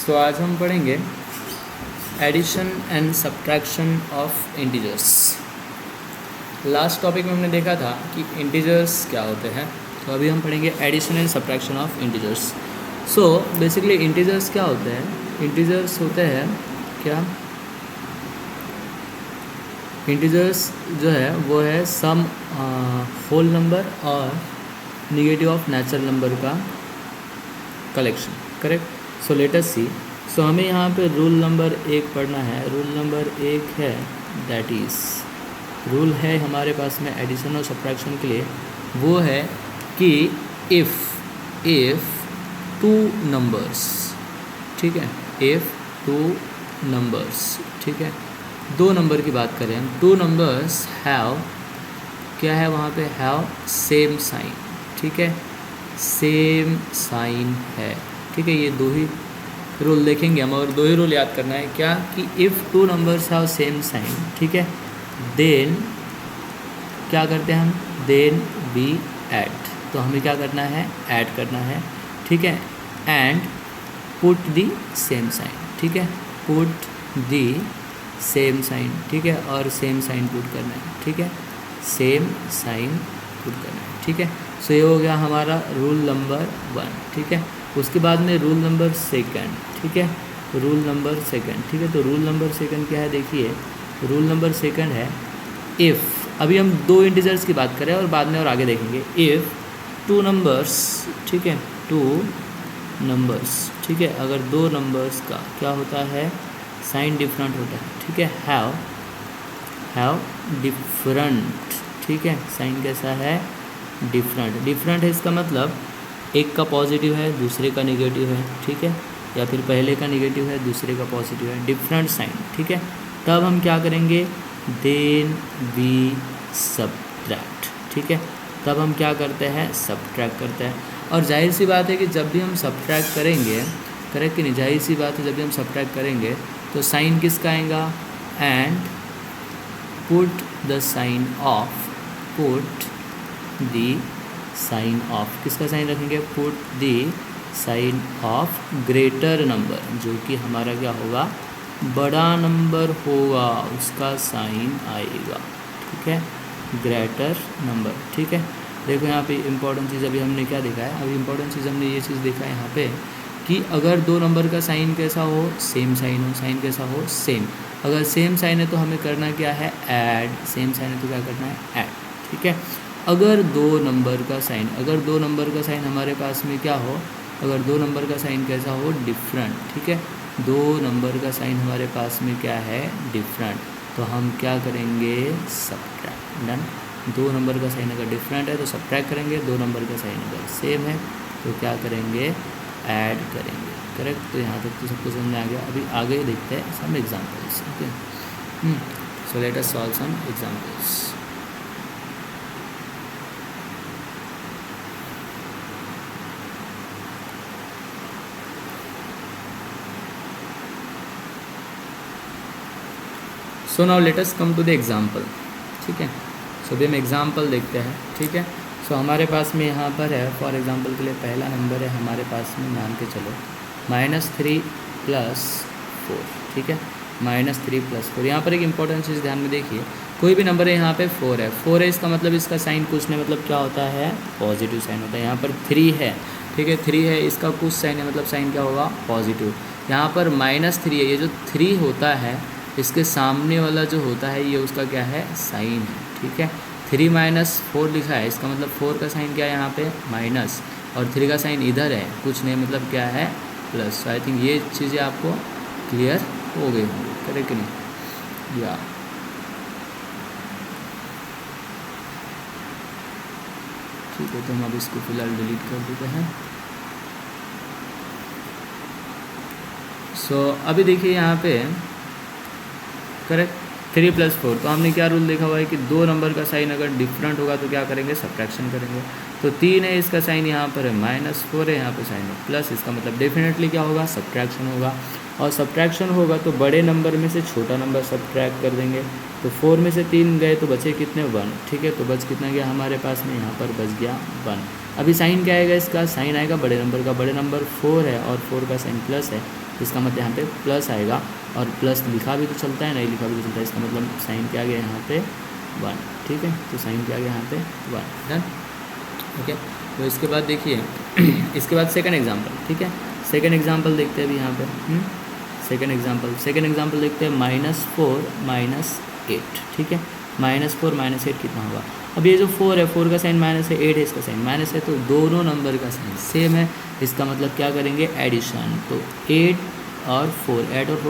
सो आज हम पढ़ेंगे addition and subtraction of integers. Last topic में हमने देखा था कि इंटीजर्स क्या होते हैं, तो अभी हम पढ़ेंगे addition and subtraction of integers. So basically integers क्या होते हैं? इंटीजर्स होते हैं क्या? इंटीजर्स जो है वो है सम होल नंबर और नेगेटिव ऑफ नेचुरल नंबर का collection, correct. So let us see. So हमें यहाँ पे रूल नंबर 1 पढ़ना है। रूल नंबर 1 है, दैट इज़ रूल है हमारे पास में एडिशन और सब्ट्रैक्शन के लिए, वो है कि इफ़ टू नंबर्स, ठीक है, इफ़ टू नंबर्स, ठीक है, दो नंबर की बात करें हम, टू नंबर्स हैव, क्या है वहाँ पे, हैव सेम साइन, ठीक है, सेम साइन है, ठीक है। ये दो ही रूल देखेंगे हम, और दो ही रूल याद करना है, क्या कि if two numbers have same sign, ठीक है, देन क्या करते हैं हम, देन वी ऐड, तो हमें क्या करना है, ऐड करना है, ठीक है, and put the same sign, ठीक है, पुट दी सेम साइन, ठीक है, और सेम साइन पुट करना है, ठीक है, सेम साइन पुट करना है, ठीक है। सो ये हो गया हमारा रूल नंबर 1, ठीक है। उसके बाद में रूल नंबर 2, ठीक है, रूल नंबर 2, ठीक है। तो रूल नंबर 2 क्या है, देखिए, रूल नंबर 2 है इफ़, अभी हम दो इंटीजर्स की बात करें और बाद में और आगे देखेंगे, इफ़ टू नंबर्स, ठीक है, टू नंबर्स, ठीक है, अगर दो नंबर्स का क्या होता है, साइन डिफरेंट होता है, ठीक है, हैव डिफरेंट, ठीक है, साइन कैसा है, डिफरेंट, डिफरेंट है, इसका मतलब एक का पॉजिटिव है दूसरे का नेगेटिव है, ठीक है, या फिर पहले का नेगेटिव है दूसरे का पॉजिटिव है, डिफरेंट साइन, ठीक है। तब हम क्या करेंगे, देन वी सब्ट्रैक्ट, ठीक है, तब हम क्या करते हैं, सब्ट्रैक्ट करते हैं। और जाहिर सी बात है कि जब भी हम सब्ट्रैक्ट करेंगे, करेक्ट कि नहीं, जाहिर सी बात है जब भी हम सब्ट्रैक्ट करेंगे तो साइन किसका आएगा, and put the sign of, put the sign of, किसका साइन रखेंगे, put the sign of greater number, जो कि हमारा क्या होगा, बड़ा नंबर होगा, उसका साइन आएगा, ठीक है, ग्रेटर नंबर, ठीक है। देखो यहाँ पे इम्पोर्टेंट चीज़ अभी हमने क्या देखा है, अभी इम्पोर्टेंट चीज़ हमने ये चीज़ देखा है यहाँ पे कि अगर दो नंबर का साइन कैसा हो, सेम साइन हो, साइन कैसा हो, सेम, अगर सेम साइन है तो हमें करना क्या है, ऐड, सेम साइन है तो क्या करना है, ऐड, ठीक है। अगर दो नंबर का साइन, अगर दो नंबर का साइन हमारे पास में क्या हो, अगर दो नंबर का साइन कैसा हो, डिफरेंट, ठीक है, दो नंबर का साइन हमारे पास में क्या है, डिफरेंट, तो हम क्या करेंगे, सब्ट्रैक्ट, डन। दो नंबर का साइन अगर डिफरेंट है तो सब्ट्रैक्ट करेंगे, दो नंबर का साइन अगर सेम है तो क्या करेंगे, ऐड करेंगे, करेक्ट। तो यहाँ तक तो सबको समझ में आ गया। अभी आगे देखते हैं some examples, okay. So let us solve some examples. So now let us come to the example, ठीक है। सो अभी हम एग्जाम्पल देखते हैं, ठीक है। सो हमारे पास में यहाँ पर है, फॉर एग्जाम्पल के लिए पहला नंबर है हमारे पास में, मान के चलो -3 + 4, ठीक है, -3 + 4। यहाँ पर एक इंपॉर्टेंट चीज़ ध्यान में देखिए, कोई भी नंबर है यहाँ पे 4 है, 4 है, इसका मतलब इसका साइन कुछ नहीं, मतलब क्या होता है, पॉजिटिव साइन होता है। यहाँ पर 3 है, ठीक है, 3 है, इसका कुछ साइन है, मतलब साइन क्या होगा, पॉजिटिव। यहाँ पर -3 है, ये जो 3 होता है इसके सामने वाला जो होता है ये उसका क्या है, साइन है, ठीक है। 3 - 4 लिखा है, इसका मतलब 4 का साइन क्या है यहाँ पे, माइनस, और 3 का साइन इधर है, कुछ नहीं, मतलब क्या है, प्लस। आई थिंक ये चीज़ें आपको क्लियर हो गई होंगी, करेक्ट नहीं, या ठीक है। तो हम अब इसको फिलहाल डिलीट कर देते हैं। सो अभी देखिए यहाँ पे, करेक्ट, 3 + 4, तो हमने क्या रूल देखा हुआ है कि दो नंबर का साइन अगर डिफरेंट होगा तो क्या करेंगे, सब्ट्रैक्शन करेंगे। तो 3 है, इसका साइन यहाँ पर है -4 है, यहाँ पर साइन है प्लस, इसका मतलब डेफिनेटली क्या होगा, सब्ट्रैक्शन होगा। और सब्ट्रैक्शन होगा तो बड़े नंबर में से छोटा नंबर सब्ट्रैक्ट कर देंगे। तो 4 में से 3 गए तो बचे कितने, 1, ठीक है। तो बच कितना गया हमारे पास में, यहाँ पर बच गया 1। अभी साइन क्या आएगा, इसका साइन आएगा बड़े नंबर का, बड़े नंबर 4 है और 4 का साइन प्लस है, इसका मतलब यहाँ पे प्लस आएगा। और प्लस लिखा भी तो चलता है, नहीं लिखा भी तो चलता है, इसका मतलब साइन क्या आ गया यहाँ पे 1, ठीक है। तो साइन क्या आ गया यहाँ पे 1, डन, ओके। तो इसके बाद देखिए इसके बाद सेकंड एग्जांपल, ठीक है। सेकंड एग्जांपल देखते हैं अभी यहाँ पे, सेकंड एग्जांपल देखते हैं -4 -8, ठीक है। -4 -8 कितना होगा। अब ये जो 4 है, 4 का साइन माइनस है, 8 है, इसका साइन माइनस है, तो दोनों नंबर का साइन सेम है। इसका मतलब क्या करेंगे, एडिशन। तो 8 और 4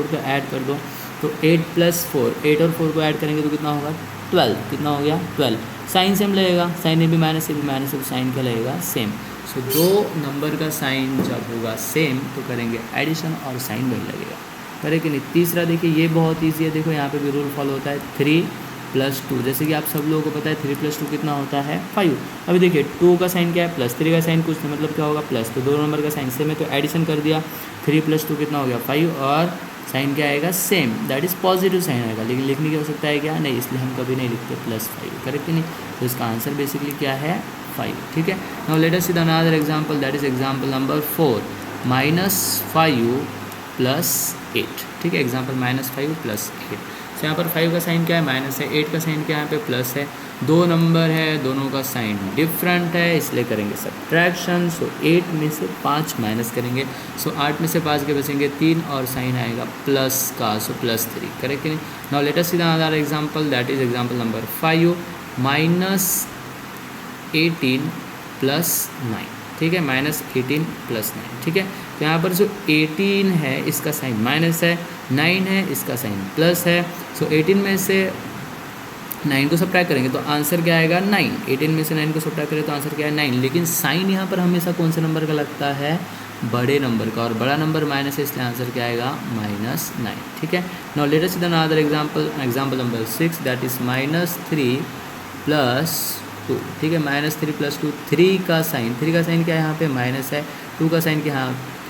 को ऐड कर दो, तो 8 + 4, 8 और 4 को ऐड करेंगे तो कितना होगा, 12। कितना हो गया, 12। साइन सेम लगेगा, साइन ए भी माइनस, ए भी माइनस है, तो साइन क्या लगेगा, सेम। सो दो नंबर का साइन जब होगा सेम तो करेंगे एडिशन और साइन वही लगेगा, करें कि नहीं। तीसरा देखिए, ये बहुत ईजी है, देखो यहाँ पे भी रूल फॉलो होता है, 3 + 2। जैसे कि आप सब लोगों को पता है 3 + 2 कितना होता है, 5। अभी देखिए 2 का साइन क्या है, प्लस, 3 का साइन कुछ नहीं, मतलब क्या होगा, प्लस। तो दो नंबर का साइन सेम है तो एडिशन कर दिया, 3 + 2 कितना हो गया, 5, और साइन क्या आएगा, same, that is positive sign आएगा। लेकिन लिखने की हो सकता है क्या, नहीं, इसलिए हम कभी नहीं लिखते +5, करेक्ट नहीं। तो इसका आंसर बेसिकली क्या है, 5, ठीक है। Now let us see the another example, that is example number 4, -5 + 8, ठीक है। एग्जांपल -5 + 8। तो यहाँ पर 5 का साइन क्या है, माइनस है, 8 का साइन क्या है, यहाँ पे प्लस है। दो नंबर है, दोनों का साइन डिफरेंट है, इसलिए करेंगे सब्ट्रैक्शन। सो 8 में से 5 माइनस करेंगे, सो 8 में से 5 के बचेंगे 3, और साइन आएगा प्लस का, सो +3, करेक्ट कि नहीं। Now let us see the another example, that is example number 5, -18 + 9, ठीक है। -18 + 9, ठीक है। तो यहाँ पर जो 18 है इसका साइन माइनस है, 9 है इसका साइन प्लस है। सो 18 में से 9 को सब्ट्रैक्ट करेंगे तो आंसर क्या आएगा, 9। 18 में से 9 को सब्ट्रैक्ट करें तो आंसर क्या है, 9। लेकिन साइन यहाँ पर हमेशा कौन से नंबर का लगता है, बड़े नंबर का, और बड़ा नंबर माइनस है, इसलिए आंसर क्या आएगा, -9, ठीक है। Now let us see the another example, example number 6, that is -3 + 2, ठीक है। -3 + 2, 3 का साइन क्या है, यहाँ पे माइनस है, 2 का साइन क्या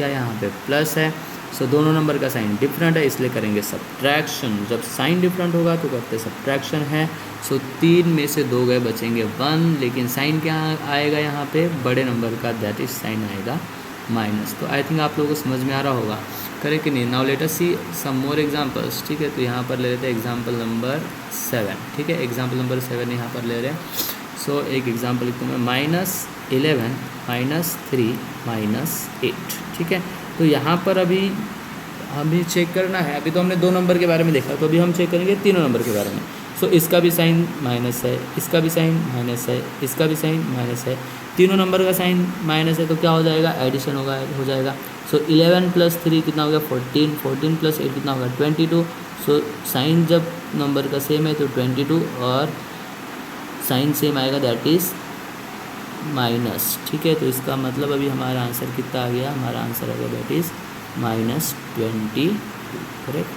यहाँ पे प्लस है। सो दोनों नंबर का साइन डिफरेंट है, इसलिए करेंगे सब्ट्रैक्शन। जब साइन डिफरेंट होगा तो करते सब्ट्रैक्शन है। सो 3 में से 2 गए, बचेंगे 1, लेकिन साइन क्या आएगा यहाँ पे, बड़े नंबर का, दैट इज साइन आएगा माइनस। तो आई थिंक आप लोगों को समझ में आ रहा होगा, करेक्ट कि नहीं। नाउ लेट अस सी सम मोर एग्जांपल्स, ठीक है। तो यहाँ पर ले लेते हैं एग्जांपल नंबर 7, ठीक है। एग्जांपल नंबर 7 यहाँ पर ले रहे हैं। सो एक एग्जांपल लिखता हूँ मैं, -11 -3 -8, ठीक है। तो यहाँ पर अभी हमें चेक करना है, अभी तो हमने 2 नंबर के बारे में देखा, तो अभी हम चेक करेंगे तीनों नंबर के बारे में। सो इसका भी साइन माइनस है, इसका भी साइन माइनस है, इसका भी साइन माइनस है, तीनों नंबर का साइन माइनस है, तो क्या हो जाएगा, एडिशन हो जाएगा। सो 11 + 3 कितना हो गया, 14, 14 + 8 कितना होगा, 22। सो साइन जब नंबर का सेम है तो 22, और साइन सेम आएगा, दैट इज़ माइनस, ठीक है। तो इसका मतलब अभी हमारा आंसर कितना आ गया, हमारा आंसर आ गया that is -22, correct.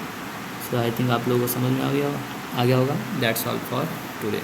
So I think आप लोगों को समझ में आ गया होगा। That's all for today.